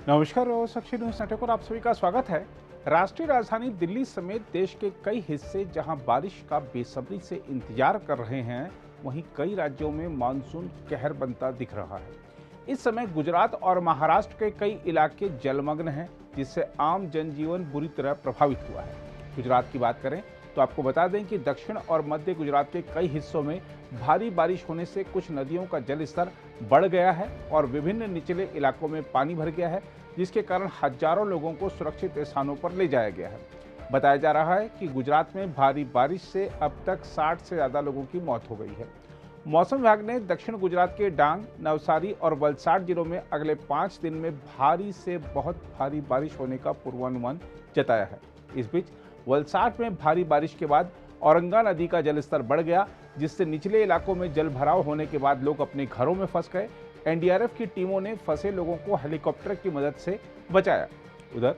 नमस्कार और साक्षी news network पर आप सभी का स्वागत है। राष्ट्रीय राजधानी दिल्ली समेत देश के कई हिस्से जहां बारिश का बेसब्री से इंतजार कर रहे हैं, वहीं कई राज्यों में मानसून कहर बनता दिख रहा है। इस समय गुजरात और महाराष्ट्र के कई इलाके जलमग्न हैं, जिससे आम जनजीवन बुरी तरह प्रभावित हुआ है। गुजरात की बात करें तो आपको बता दें कि दक्षिण और मध्य गुजरात के कई हिस्सों में भारी बारिश होने से कुछ नदियों का जल स्तर बढ़ गया है और विभिन्न निचले इलाकों में पानी भर गया है, जिसके कारण हजारों लोगों को सुरक्षित स्थानों पर ले जाया गया है। बताया जा रहा है कि गुजरात में भारी बारिश से अब तक 60 से ज़्यादा लोगों की मौत हो गई है। मौसम विभाग ने दक्षिण गुजरात के डांग, नवसारी और वलसाड जिलों में अगले 5 दिन में भारी से बहुत भारी बारिश होने का पूर्वानुमान जताया है। इस बीच वलसाड में भारी बारिश के बाद औरंगा नदी का जलस्तर बढ़ गया, जिससे निचले इलाकों में जल भराव होने के बाद लोग अपने घरों में फंस गए। एनडीआरएफ की टीमों ने फंसे लोगों को हेलीकॉप्टर की मदद से बचाया। उधर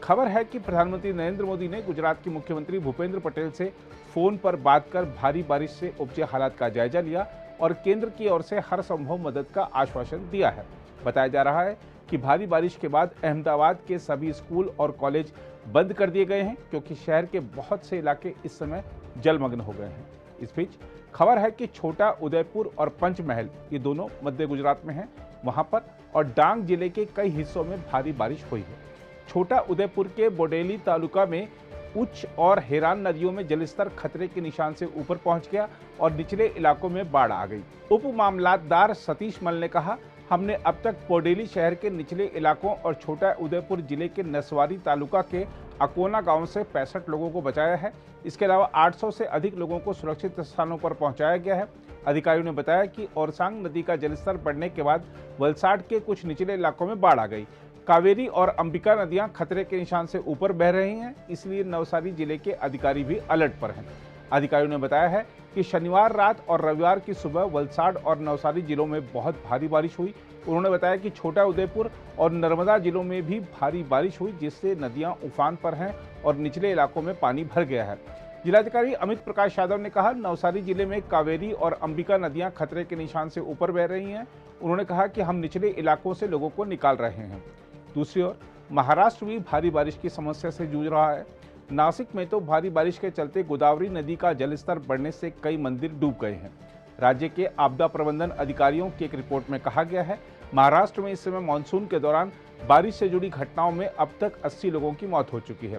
खबर है कि प्रधानमंत्री नरेंद्र मोदी ने गुजरात के मुख्यमंत्री भूपेंद्र पटेल से फोन पर बात कर भारी बारिश से उपजे हालात का जायजा लिया और केंद्र की ओर से हर संभव मदद का आश्वासन दिया है। बताया जा रहा है कि भारी बारिश के बाद अहमदाबाद के सभी स्कूल और कॉलेज बंद कर दिए गए हैं, क्योंकि शहर के बहुत से इलाके इस समय जलमग्न हो गए हैं। इस बीच खबर है कि छोटा उदयपुर और पंचमहल, ये दोनों मध्य गुजरात में हैं, वहां पर और डांग जिले के कई हिस्सों में भारी बारिश हुई है। छोटा उदयपुर के बोडेली तालुका में उच्च और हेरान नदियों में जलस्तर खतरे के निशान से ऊपर पहुंच गया और निचले इलाकों में बाढ़ आ गई। उप मामलातदार सतीश मल ने कहा, हमने अब तक बोडेली शहर के निचले इलाकों और छोटा उदयपुर जिले के नसवारी तालुका के अकोना गांव से 65 लोगों को बचाया है। इसके अलावा 800 से अधिक लोगों को सुरक्षित स्थानों पर पहुंचाया गया है। अधिकारियों ने बताया कि ओरसांग नदी का जलस्तर बढ़ने के बाद वलसाड के कुछ निचले इलाकों में बाढ़ आ गई। कावेरी और अंबिका नदियां खतरे के निशान से ऊपर बह रही हैं, इसलिए नवसारी जिले के अधिकारी भी अलर्ट पर हैं। अधिकारियों ने बताया है कि शनिवार रात और रविवार की सुबह वलसाड और नवसारी जिलों में बहुत भारी बारिश हुई। उन्होंने बताया कि छोटा उदयपुर और नर्मदा जिलों में भी भारी बारिश हुई, जिससे नदियां उफान पर हैं और निचले इलाकों में पानी भर गया है। जिलाधिकारी अमित प्रकाश यादव ने कहा, नवसारी जिले में कावेरी और अंबिका नदियां खतरे के निशान से ऊपर बह रही हैं। उन्होंने कहा कि हम निचले इलाकों से लोगों को निकाल रहे हैं। दूसरी ओर महाराष्ट्र भी भारी बारिश की समस्या से जूझ रहा है। नासिक में तो भारी बारिश के चलते गोदावरी नदी का जलस्तर बढ़ने से कई मंदिर डूब गए हैं। राज्य के आपदा प्रबंधन अधिकारियों की एक रिपोर्ट में कहा गया है, महाराष्ट्र में इस समय मानसून के दौरान बारिश से जुड़ी घटनाओं में अब तक 80 लोगों की मौत हो चुकी है।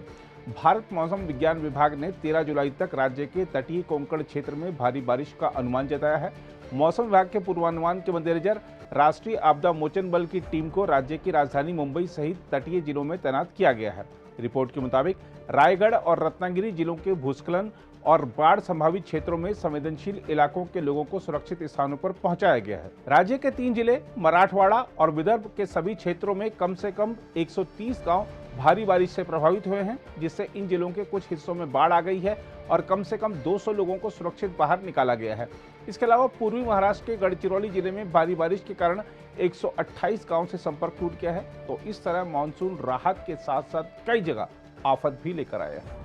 भारत मौसम विज्ञान विभाग ने 13 जुलाई तक राज्य के तटीय कोंकण क्षेत्र में भारी बारिश का अनुमान जताया है। मौसम विभाग के पूर्वानुमान के मद्देनजर राष्ट्रीय आपदा मोचन बल की टीम को राज्य की राजधानी मुंबई सहित तटीय जिलों में तैनात किया गया है। रिपोर्ट के मुताबिक रायगढ़ और रत्नागिरी जिलों के भूस्खलन और बाढ़ संभावित क्षेत्रों में संवेदनशील इलाकों के लोगों को सुरक्षित स्थानों पर पहुंचाया गया है। राज्य के 3 जिले मराठवाड़ा और विदर्भ के सभी क्षेत्रों में कम से कम 130 गांव भारी बारिश से प्रभावित हुए हैं, जिससे इन जिलों के कुछ हिस्सों में बाढ़ आ गई है और कम से कम 200 लोगों को सुरक्षित बाहर निकाला गया है। इसके अलावा पूर्वी महाराष्ट्र के गढ़चिरौली जिले में भारी बारिश के कारण 128 गांव से संपर्क टूट गया है। तो इस तरह मानसून राहत के साथ साथ कई जगह आफत भी लेकर आया है।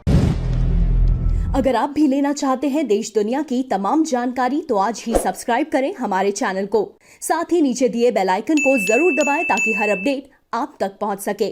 अगर आप भी लेना चाहते हैं देश दुनिया की तमाम जानकारी, तो आज ही सब्सक्राइब करें हमारे चैनल को। साथ ही नीचे दिए बेल आइकन को जरूर दबाएं ताकि हर अपडेट आप तक पहुंच सके।